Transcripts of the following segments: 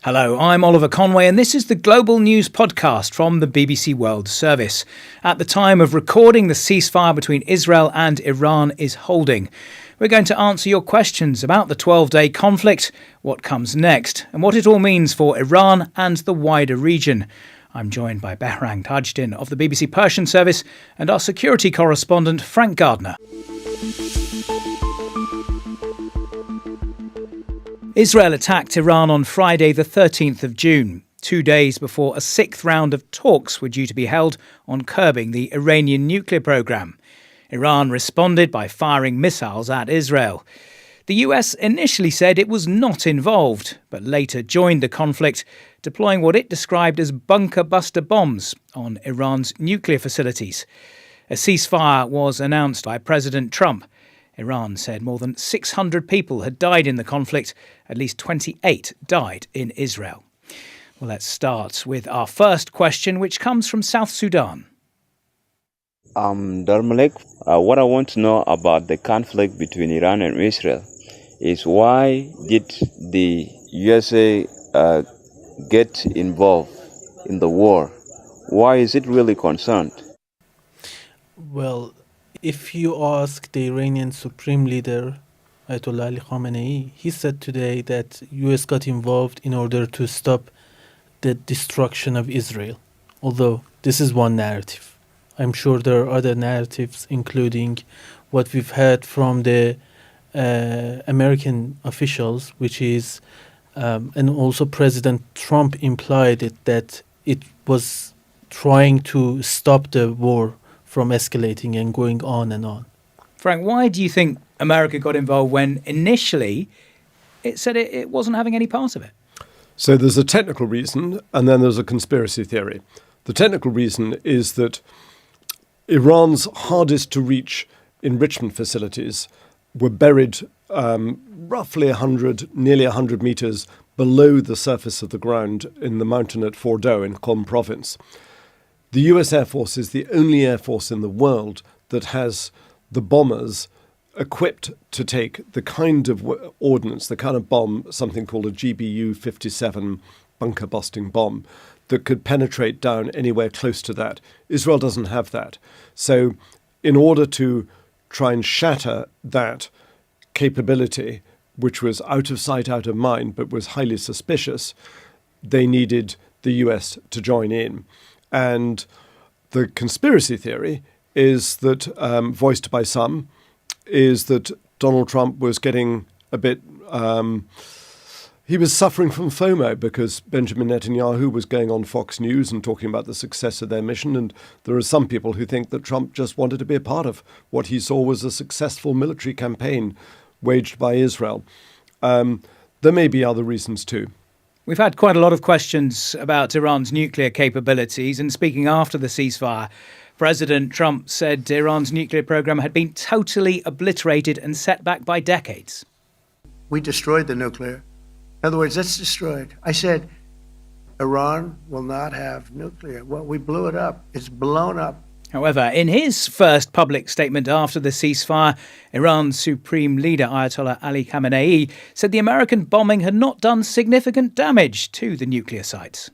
Hello, I'm Oliver Conway and this is the Global News Podcast from the BBC World Service. At the time of recording, the ceasefire between Israel and Iran is holding. We're going to answer your questions about the 12-day conflict, what comes next, and what it all means for Iran and the wider region. I'm joined by Behrang Tajuddin of the BBC Persian Service and our security correspondent Frank Gardner. Israel attacked Iran on Friday the 13th of June, 2 days before a sixth round of talks were due to be held on curbing the Iranian nuclear program. Iran responded by firing missiles at Israel. The US initially said it was not involved, but later joined the conflict, deploying what it described as bunker-buster bombs on Iran's nuclear facilities. A ceasefire was announced by President Trump. Iran said more than 600 people had died in the conflict. At least 28 died in Israel. Well, let's start with our first question, which comes from South Sudan. Darmalik, what I want to know about the conflict between Iran and Israel is why did the USA get involved in the war? Why is it really concerned? Well, if you ask the Iranian Supreme Leader, Ayatollah Ali Khamenei, he said today that US got involved in order to stop the destruction of Israel. Although this is one narrative. I'm sure there are other narratives, including what we've heard from the American officials, which is, and also President Trump implied it, that it was trying to stop the war from escalating and going on and on. Frank, why do you think America got involved when initially it said it wasn't having any part of it? So there's a technical reason and then there's a conspiracy theory. The technical reason is that Iran's hardest to reach enrichment facilities were buried roughly nearly 100 meters below the surface of the ground in the mountain at Fordow in Qom province. The US Air Force is the only air force in the world that has the bombers equipped to take the kind of ordnance, the kind of bomb, something called a GBU-57 bunker-busting bomb, that could penetrate down anywhere close to that. Israel doesn't have that. So in order to try and shatter that capability, which was out of sight, out of mind, but was highly suspicious, they needed the US to join in. And the conspiracy theory is that, voiced by some, is that Donald Trump was getting a bit, he was suffering from FOMO because Benjamin Netanyahu was going on Fox News and talking about the success of their mission. And there are some people who think that Trump just wanted to be a part of what he saw was a successful military campaign waged by Israel. There may be other reasons too. We've had quite a lot of questions about Iran's nuclear capabilities, and speaking after the ceasefire, President Trump said Iran's nuclear program had been totally obliterated and set back by decades. We destroyed the nuclear. In other words, it's destroyed. I said, Iran will not have nuclear. Well, we blew it up. It's blown up. However, in his first public statement after the ceasefire, Iran's Supreme Leader Ayatollah Ali Khamenei said the American bombing had not done significant damage to the nuclear sites.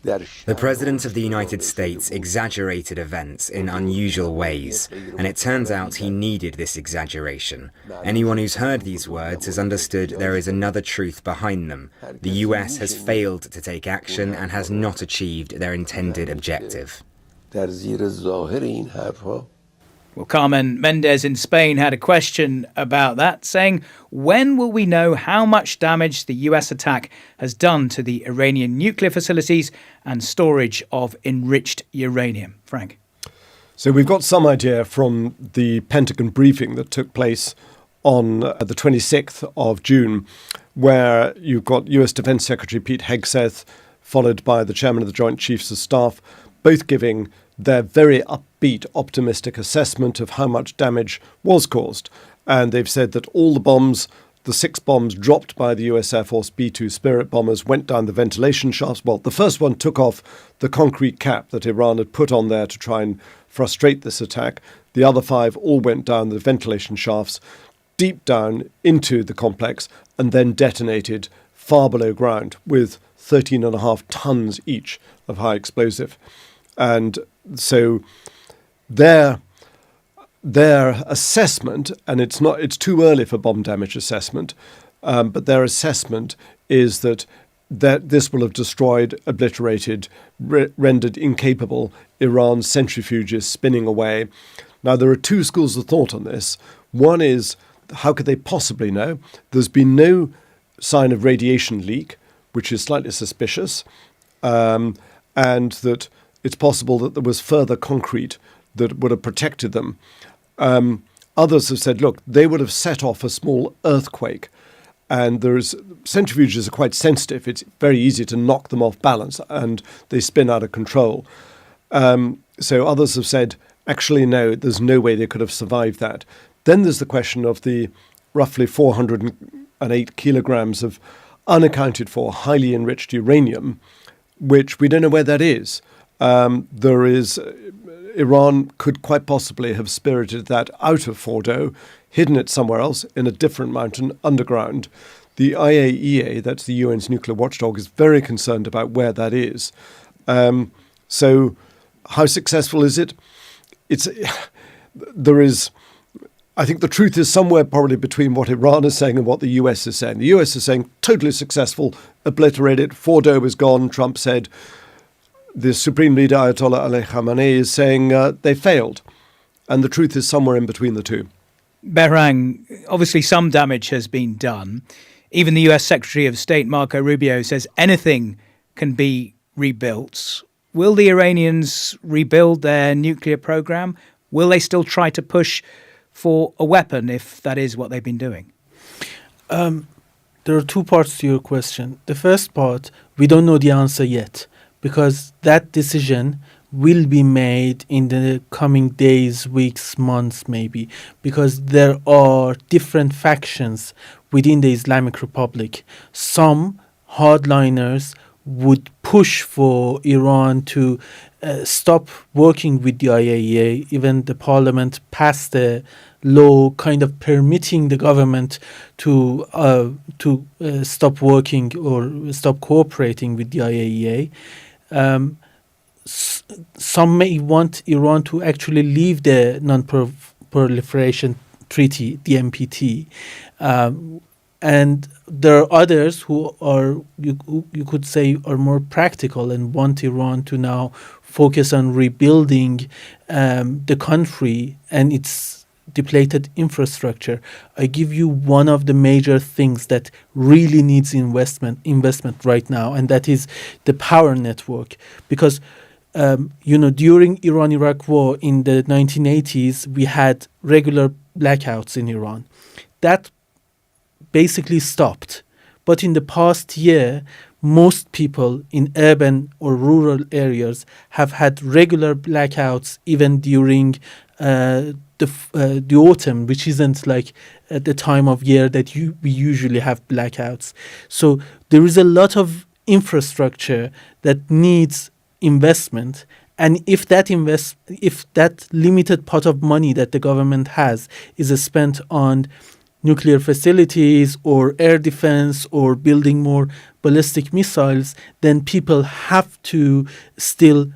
The President of the United States exaggerated events in unusual ways, and it turns out he needed this exaggeration. Anyone who's heard these words has understood there is another truth behind them. The US has failed to take action and has not achieved their intended objective. Well, Carmen Mendez in Spain had a question about that, saying, when will we know how much damage the US attack has done to the Iranian nuclear facilities and storage of enriched uranium? Frank. So we've got some idea from the Pentagon briefing that took place on the 26th of June, where you've got US Defense Secretary Pete Hegseth, followed by the chairman of the Joint Chiefs of Staff, both giving their very upbeat, optimistic assessment of how much damage was caused. And they've said that all the bombs, the 6 bombs dropped by the US Air Force B-2 Spirit bombers, went down the ventilation shafts. Well, the first one took off the concrete cap that Iran had put on there to try and frustrate this attack. The other 5 all went down the ventilation shafts, deep down into the complex and then detonated far below ground with 13.5 tons each of high explosive. And so their assessment, and it's too early for bomb damage assessment, but their assessment is that this will have destroyed, obliterated, rendered incapable Iran's centrifuges spinning away. Now, there are two schools of thought on this. One is, how could they possibly know? There's been no sign of radiation leak, which is slightly suspicious, and that it's possible that there was further concrete that would have protected them. Others have said, look, they would have set off a small earthquake, and centrifuges are quite sensitive. It's very easy to knock them off balance, and they spin out of control. So others have said, actually, no, there's no way they could have survived that. Then there's the question of the roughly 408 kilograms of unaccounted for, highly enriched uranium, which we don't know where that is. Iran could quite possibly have spirited that out of Fordo, hidden it somewhere else in a different mountain underground. The IAEA, that's the UN's nuclear watchdog, is very concerned about where that is. So how successful is it? I think the truth is somewhere probably between what Iran is saying and what the US is saying. The US is saying totally successful, obliterated, Fordo is gone, Trump said. The Supreme Leader, Ayatollah Ali Khamenei, is saying they failed. And the truth is somewhere in between the two. Behrang, obviously some damage has been done. Even the US Secretary of State, Marco Rubio, says anything can be rebuilt. Will the Iranians rebuild their nuclear program? Will they still try to push for a weapon if that is what they've been doing? There are two parts to your question. The first part, we don't know the answer yet, because that decision will be made in the coming days, weeks, months maybe, because there are different factions within the Islamic Republic. Some hardliners would push for Iran to stop working with the IAEA. Even the parliament passed a law kind of permitting the government to stop working or stop cooperating with the IAEA. Some may want Iran to actually leave the Non-Proliferation Treaty, the NPT. And there are others who are, you could say, are more practical and want Iran to now focus on rebuilding the country and its depleted infrastructure. I give you one of the major things that really needs investment right now, and that is the power network. Because during Iran-Iraq war in the 1980s, we had regular blackouts in Iran. That basically stopped. But in the past year, most people in urban or rural areas have had regular blackouts even during the autumn, which isn't like at the time of year that we usually have blackouts. So there is a lot of infrastructure that needs investment. And if that limited pot of money that the government has is spent on nuclear facilities or air defense or building more ballistic missiles, then people have to still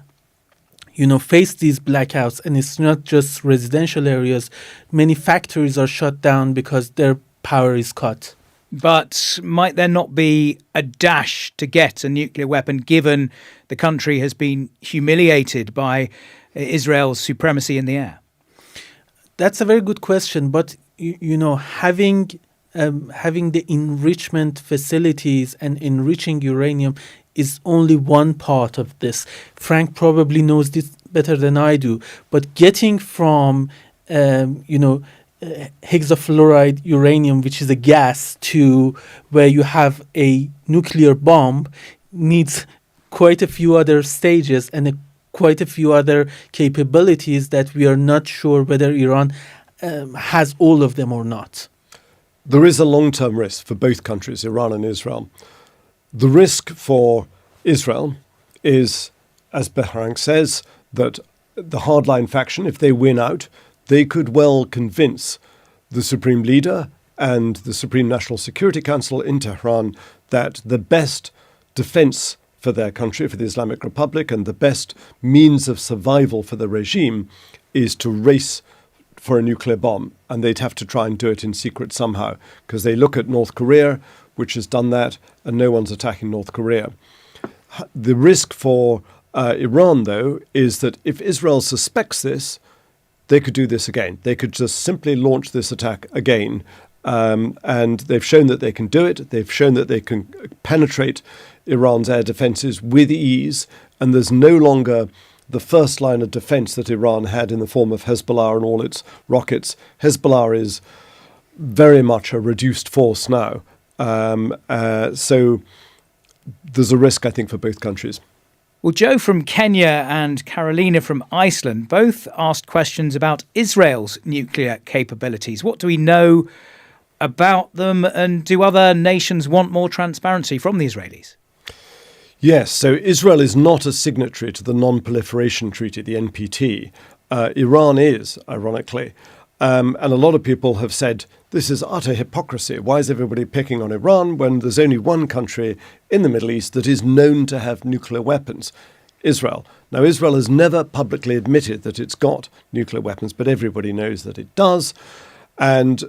face these blackouts. And it's not just residential areas. Many factories are shut down because their power is cut. But might there not be a dash to get a nuclear weapon given the country has been humiliated by Israel's supremacy in the air? That's a very good question. But, having the enrichment facilities and enriching uranium is only one part of this. Frank probably knows this better than I do. But getting from, hexafluoride uranium, which is a gas, to where you have a nuclear bomb needs quite a few other stages and quite a few other capabilities that we are not sure whether Iran has all of them or not. There is a long-term risk for both countries, Iran and Israel. The risk for Israel is, as Behrang says, that the hardline faction, if they win out, they could well convince the Supreme Leader and the Supreme National Security Council in Tehran that the best defense for their country, for the Islamic Republic, and the best means of survival for the regime is to race for a nuclear bomb. And they'd have to try and do it in secret somehow, because they look at North Korea, which has done that, and no one's attacking North Korea. The risk for Iran, though, is that if Israel suspects this, they could do this again. They could just simply launch this attack again. And they've shown that they can do it. They've shown that they can penetrate Iran's air defenses with ease. And there's no longer the first line of defense that Iran had in the form of Hezbollah and all its rockets. Hezbollah is very much a reduced force now. So there's a risk, I think, for both countries. Well, Joe from Kenya and Carolina from Iceland both asked questions about Israel's nuclear capabilities. What do we know about them, and do other nations want more transparency from the Israelis? Yes, so Israel is not a signatory to the Non-Proliferation Treaty, the NPT. Iran is, ironically. And a lot of people have said, this is utter hypocrisy. Why is everybody picking on Iran when there's only one country in the Middle East that is known to have nuclear weapons? Israel. Now, Israel has never publicly admitted that it's got nuclear weapons, but everybody knows that it does. And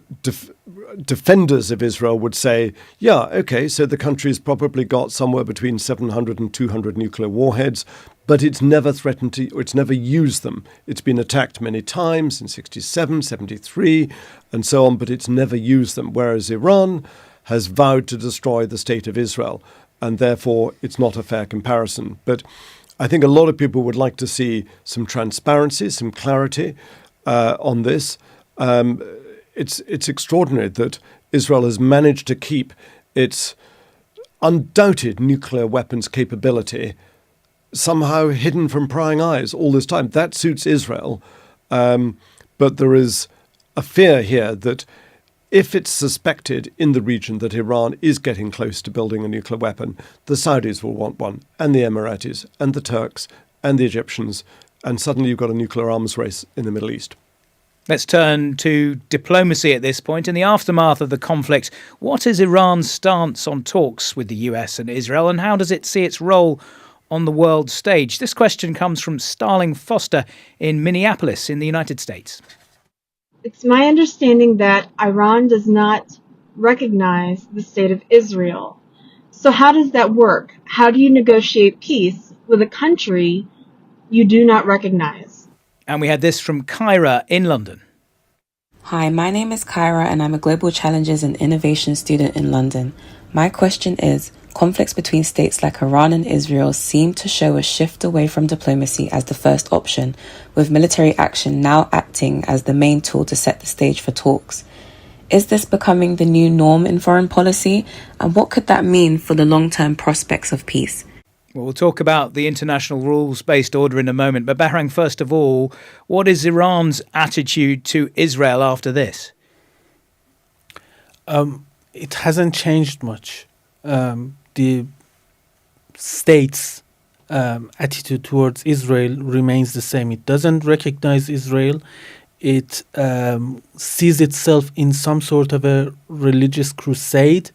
defenders of Israel would say, yeah, okay, so the country's probably got somewhere between 700 and 200 nuclear warheads, but it's never threatened to, or it's never used them. It's been attacked many times in 67, 73, and so on, but it's never used them, whereas Iran has vowed to destroy the state of Israel, and therefore it's not a fair comparison. But I think a lot of people would like to see some transparency, some clarity on this. It's extraordinary that Israel has managed to keep its undoubted nuclear weapons capability somehow hidden from prying eyes all this time. That suits Israel. But there is a fear here that if it's suspected in the region that Iran is getting close to building a nuclear weapon, the Saudis will want one, and the Emiratis, and the Turks, and the Egyptians, and suddenly you've got a nuclear arms race in the Middle East. Let's turn to diplomacy at this point. In the aftermath of the conflict, what is Iran's stance on talks with the US and Israel, and how does it see its role on the world stage? This question comes from Starling Foster in Minneapolis in the United States. It's my understanding that Iran does not recognize the state of Israel. So how does that work? How do you negotiate peace with a country you do not recognize? And we had this from Kyra in London. Hi, my name is Kyra and I'm a Global Challenges and Innovation student in London. My question is, conflicts between states like Iran and Israel seem to show a shift away from diplomacy as the first option, with military action now acting as the main tool to set the stage for talks. Is this becoming the new norm in foreign policy? And what could that mean for the long-term prospects of peace? Well, we'll talk about the international rules-based order in a moment. But Bahrang, first of all, what is Iran's attitude to Israel after this? It hasn't changed much. The state's attitude towards Israel remains the same. It doesn't recognize Israel. It sees itself in some sort of a religious crusade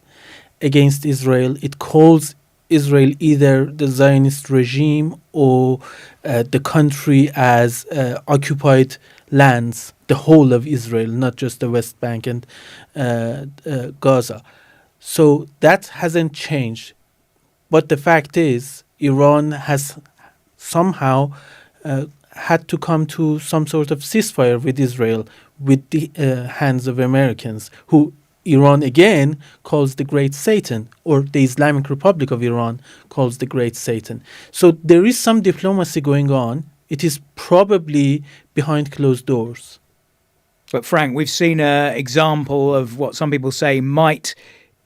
against Israel. It calls Israel either the Zionist regime or the country as occupied lands, the whole of Israel, not just the West Bank and Gaza. So that hasn't changed. But the fact is, Iran has somehow had to come to some sort of ceasefire with Israel with the hands of Americans, who Iran again calls the Great Satan, or the Islamic Republic of Iran calls the Great Satan. So there is some diplomacy going on. It is probably behind closed doors. But Frank, we've seen an example of what some people say might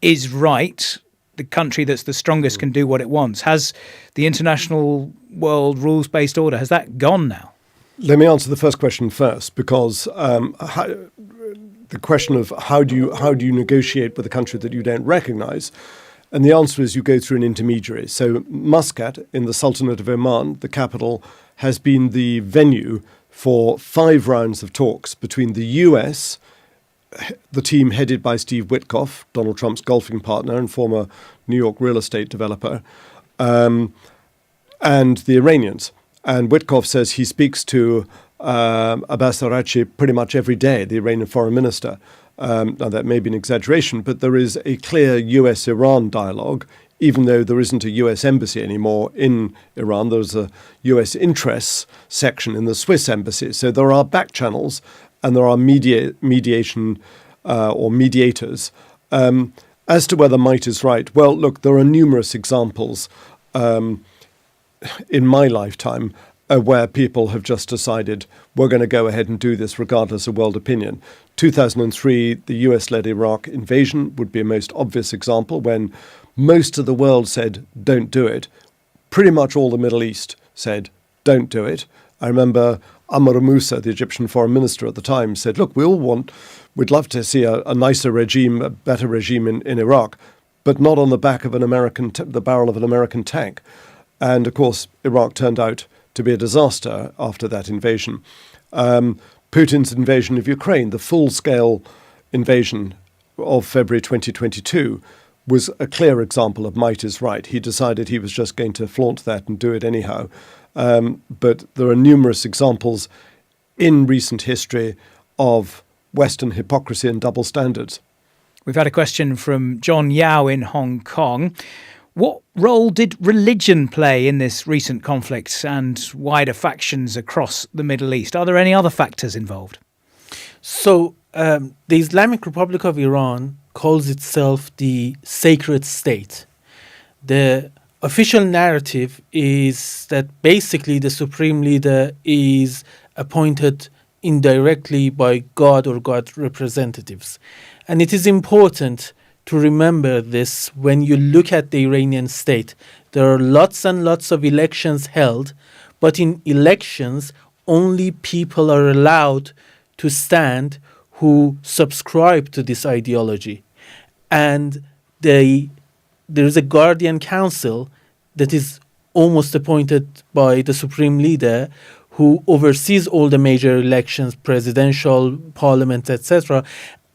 is right. The country that's the strongest can do what it wants. Has the international world rules-based order, has that gone now? Let me answer the first question first, because the question of how do you negotiate with a country that you don't recognize? And the answer is you go through an intermediary. So Muscat in the Sultanate of Oman, the capital, has been the venue for 5 rounds of talks between the US, the team headed by Steve Witkoff, Donald Trump's golfing partner and former New York real estate developer, and the Iranians. And Witkoff says he speaks to Abbas Araghchi pretty much every day, the Iranian foreign minister. Now, that may be an exaggeration, but there is a clear US-Iran dialogue, even though there isn't a US embassy anymore in Iran. There's a US interests section in the Swiss embassy. So there are back channels and there are mediation or mediators. As to whether might is right, well, look, there are numerous examples in my lifetime where people have just decided we're going to go ahead and do this regardless of world opinion. 2003, the US-led Iraq invasion would be a most obvious example when most of the world said, don't do it. Pretty much all the Middle East said, don't do it. I remember Ammar Moussa, the Egyptian foreign minister at the time, said, look, we'd love to see a nicer regime, a better regime in Iraq, but not on the back of the barrel of an American tank. And of course, Iraq turned out to be a disaster after that invasion. Putin's invasion of Ukraine, the full-scale invasion of February 2022, was a clear example of might is right. He decided he was just going to flaunt that and do it anyhow. But there are numerous examples in recent history of Western hypocrisy and double standards. We've had a question from John Yao in Hong Kong. What role did religion play in this recent conflict and wider factions across the Middle East? Are there any other factors involved? So the Islamic Republic of Iran calls itself the sacred state. The official narrative is that basically the supreme leader is appointed indirectly by God or God representatives. And it is important to remember this when you look at the Iranian state. There are lots and lots of elections held, but in elections, only people are allowed to stand who subscribe to this ideology. And there is a guardian council that is almost appointed by the supreme leader who oversees all the major elections, presidential, parliament, etc.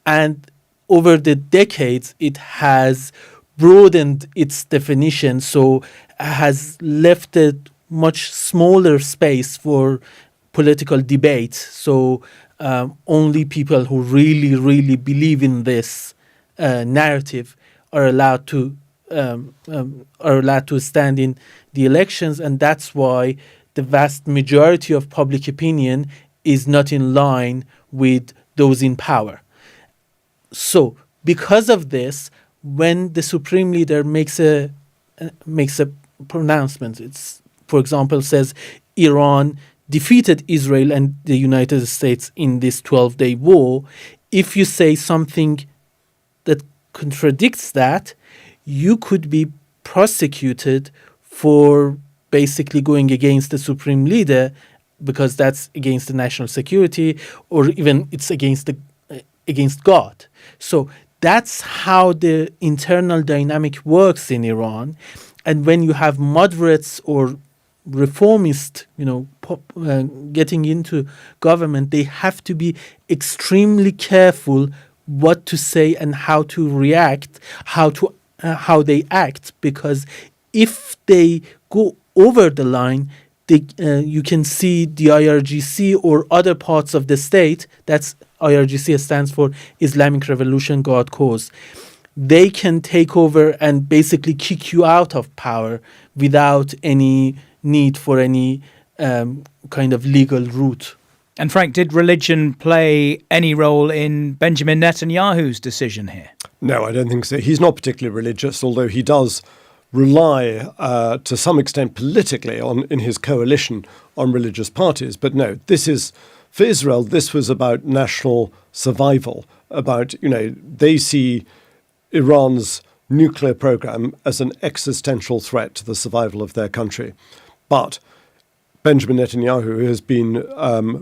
And over the decades, it has broadened its definition, so has left a much smaller space for political debate. So only people who really, really believe in this narrative are allowed to stand in the elections, and that's why the vast majority of public opinion is not in line with those in power. So, because of this, when the supreme leader makes a pronouncement, for example, says Iran defeated Israel and the United States in this 12-day war, if you say something that contradicts that, you could be prosecuted for basically going against the supreme leader, because that's against the national security, or even it's against God. So that's how the internal dynamic works in Iran. And when you have moderates or reformists, getting into government, they have to be extremely careful what to say and how to react, how they act, because if they go over the line, you can see the IRGC or other parts of the state, that's IRGC stands for Islamic Revolution Guard Corps, they can take over and basically kick you out of power without any need for any kind of legal route. And Frank, did religion play any role in Benjamin Netanyahu's decision here? No, I don't think so. He's not particularly religious, although he does rely to some extent politically in his coalition on religious parties. But no, for Israel, this was about national survival, about, they see Iran's nuclear program as an existential threat to the survival of their country. But Benjamin Netanyahu has been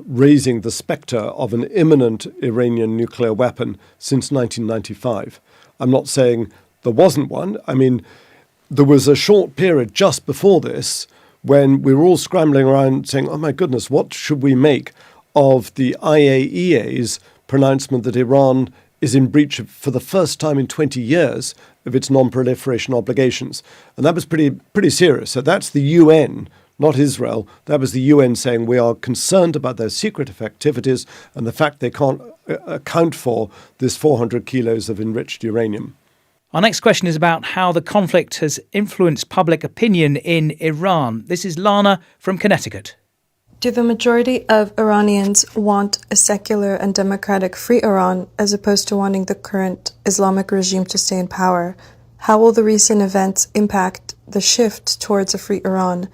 raising the spectre of an imminent Iranian nuclear weapon since 1995. I'm not saying there wasn't one. I mean, there was a short period just before this when we were all scrambling around saying, oh my goodness, what should we make of the IAEA's pronouncement that Iran is in breach of, for the first time in 20 years, of its non-proliferation obligations. And that was pretty serious. So that's the UN, not Israel. That was the UN saying we are concerned about their secretive activities and the fact they can't account for this 400 kilos of enriched uranium. Our next question is about how the conflict has influenced public opinion in Iran. This is Lana from Connecticut. Do the majority of Iranians want a secular and democratic free Iran as opposed to wanting the current Islamic regime to stay in power? How will the recent events impact the shift towards a free Iran?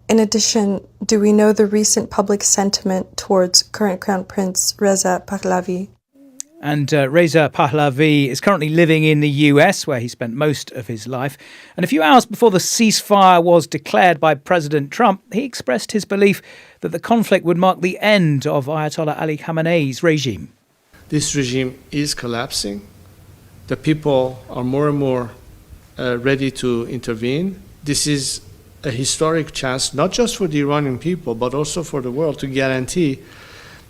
In addition, do we know the recent public sentiment towards current Crown Prince Reza Pahlavi? And Reza Pahlavi is currently living in the US, where he spent most of his life. And a few hours before the ceasefire was declared by President Trump, he expressed his belief that the conflict would mark the end of Ayatollah Ali Khamenei's regime. This regime is collapsing. The people are more and more ready to intervene. This is a historic chance, not just for the Iranian people, but also for the world, to guarantee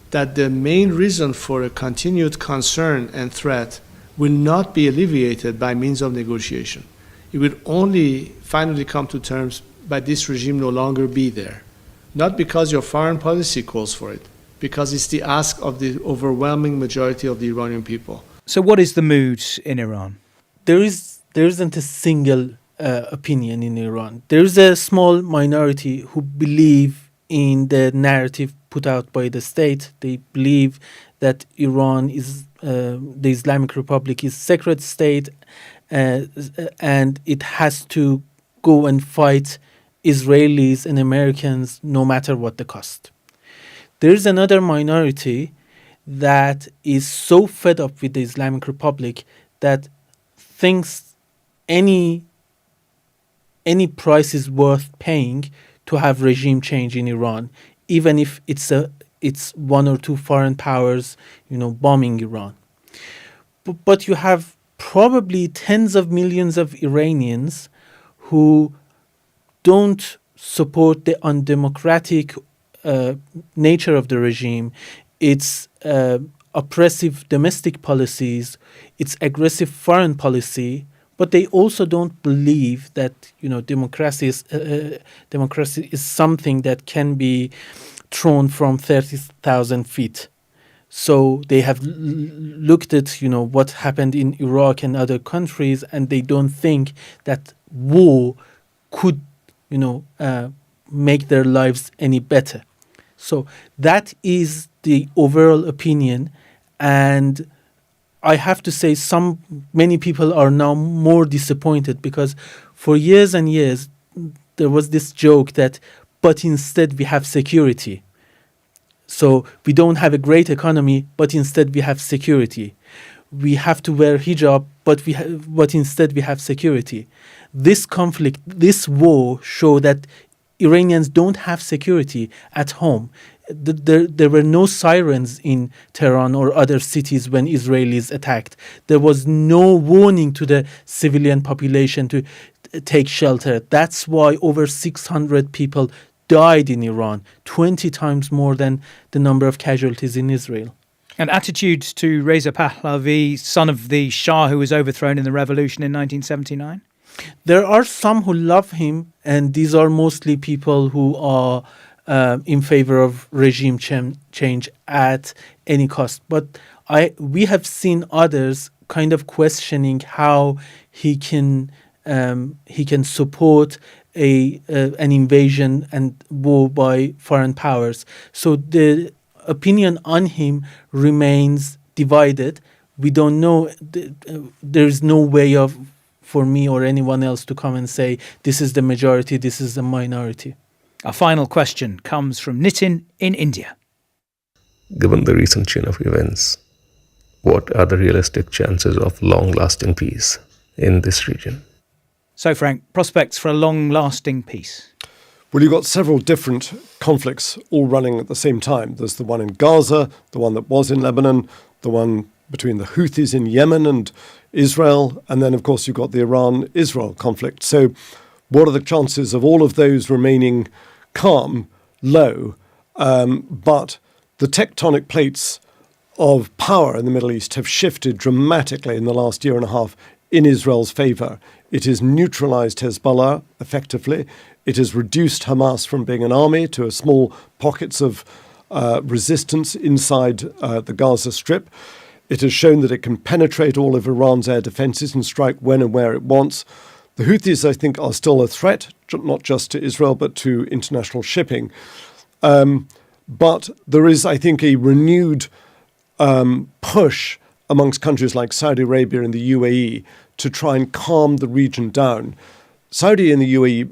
that the main reason for a continued concern and threat will not be alleviated by means of negotiation. It will only finally come to terms by this regime no longer be there. Not because your foreign policy calls for it, because it's the ask of the overwhelming majority of the Iranian people. So what is the mood in Iran? There isn't a single opinion in Iran. There is a small minority who believe in the narrative put out by the state. They believe that Iran is the Islamic Republic is a secret state, and it has to go and fight Israelis and Americans no matter what the cost. There is another minority that is so fed up with the Islamic Republic that thinks any price is worth paying to have regime change in Iran, even if it's one or two foreign powers, bombing Iran. But you have probably tens of millions of Iranians who don't support the undemocratic nature of the regime, its oppressive domestic policies, its aggressive foreign policy, but they also don't believe that democracy is something that can be thrown from 30,000 feet. So they have looked at what happened in Iraq and other countries, and they don't think that war could make their lives any better. So that is the overall opinion, and I have to say many people are now more disappointed, because for years and years there was this joke that, but instead we have security. So we don't have a great economy, but instead we have security. We have to wear hijab, but instead we have security. This conflict, this war, show that Iranians don't have security at home. There were no sirens in Tehran or other cities when Israelis attacked. There was no warning to the civilian population to take shelter. That's why over 600 people died in Iran, 20 times more than the number of casualties in Israel. And attitudes to Reza Pahlavi, son of the Shah who was overthrown in the revolution in 1979? There are some who love him, and these are mostly people who are in favor of regime change at any cost. But we have seen others kind of questioning how he can support an invasion and war by foreign powers. So the opinion on him remains divided. We don't know. There is no way for me or anyone else to come and say this is the majority, this is the minority. Our final question comes from Nitin in India. Given the recent chain of events, what are the realistic chances of long-lasting peace in this region? So, Frank, prospects for a long-lasting peace? Well, you've got several different conflicts all running at the same time. There's the one in Gaza, the one that was in Lebanon, the one between the Houthis in Yemen and Israel, and then, of course, you've got the Iran-Israel conflict. So what are the chances of all of those remaining calm? Low. But the tectonic plates of power in the Middle East have shifted dramatically in the last year and a half in Israel's favor. It has neutralized Hezbollah effectively. It has reduced Hamas from being an army to a small pockets of resistance inside the Gaza Strip. It has shown that it can penetrate all of Iran's air defenses and strike when and where it wants. The Houthis, I think, are still a threat, not just to Israel, but to international shipping. But there is, I think, a renewed push amongst countries like Saudi Arabia and the UAE to try and calm the region down. Saudi and the UAE,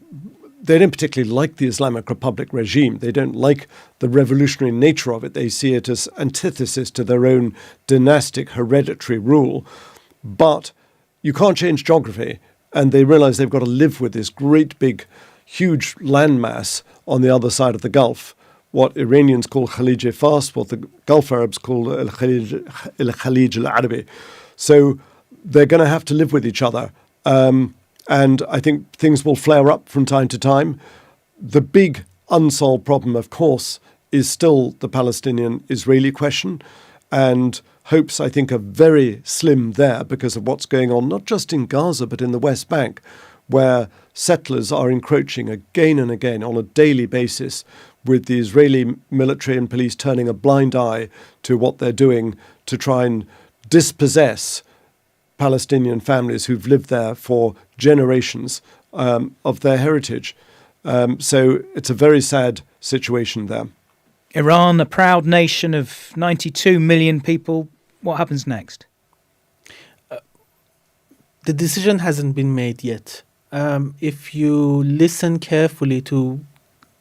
they don't particularly like the Islamic Republic regime. They don't like the revolutionary nature of it. They see it as antithesis to their own dynastic hereditary rule. But you can't change geography, and they realize they've got to live with this great big, huge landmass on the other side of the Gulf, what Iranians call Khalij Fars, what the Gulf Arabs call Al-Khalij Al-Arabi. So they're going to have to live with each other. And I think things will flare up from time to time. The big unsolved problem, of course, is still the Palestinian-Israeli question. And hopes, I think, are very slim there because of what's going on, not just in Gaza, but in the West Bank, where settlers are encroaching again and again on a daily basis, with the Israeli military and police turning a blind eye to what they're doing to try and dispossess Palestinian families who've lived there for generations of their heritage. So it's a very sad situation there. Iran, a proud nation of 92 million people. What happens next? The decision hasn't been made yet. If you listen carefully to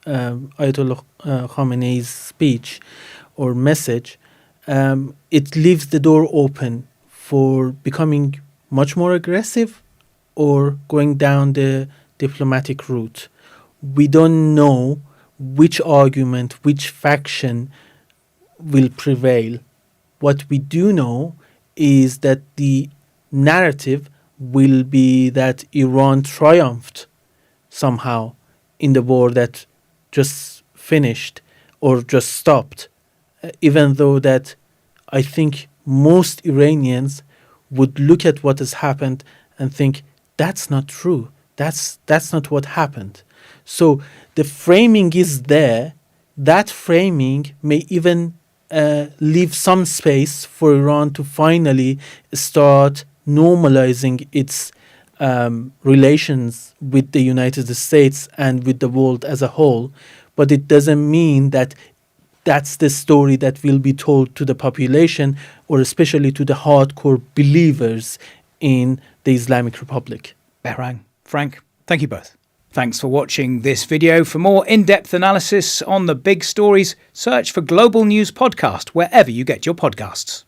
Ayatollah Khamenei's speech or message, it leaves the door open for becoming much more aggressive or going down the diplomatic route. We don't know which argument, which faction will prevail. What we do know is that the narrative will be that Iran triumphed somehow in the war that just finished or just stopped, even though that I think most Iranians would look at what has happened and think that's not true. That's not what happened. So the framing is there. That framing may even leave some space for Iran to finally start normalizing its relations with the United States and with the world as a whole. But it doesn't mean that that's the story that will be told to the population, or especially to the hardcore believers in the Islamic Republic. Behrang, Frank, thank you both. Thanks for watching this video. For more in-depth analysis on the big stories, search for Global News Podcast wherever you get your podcasts.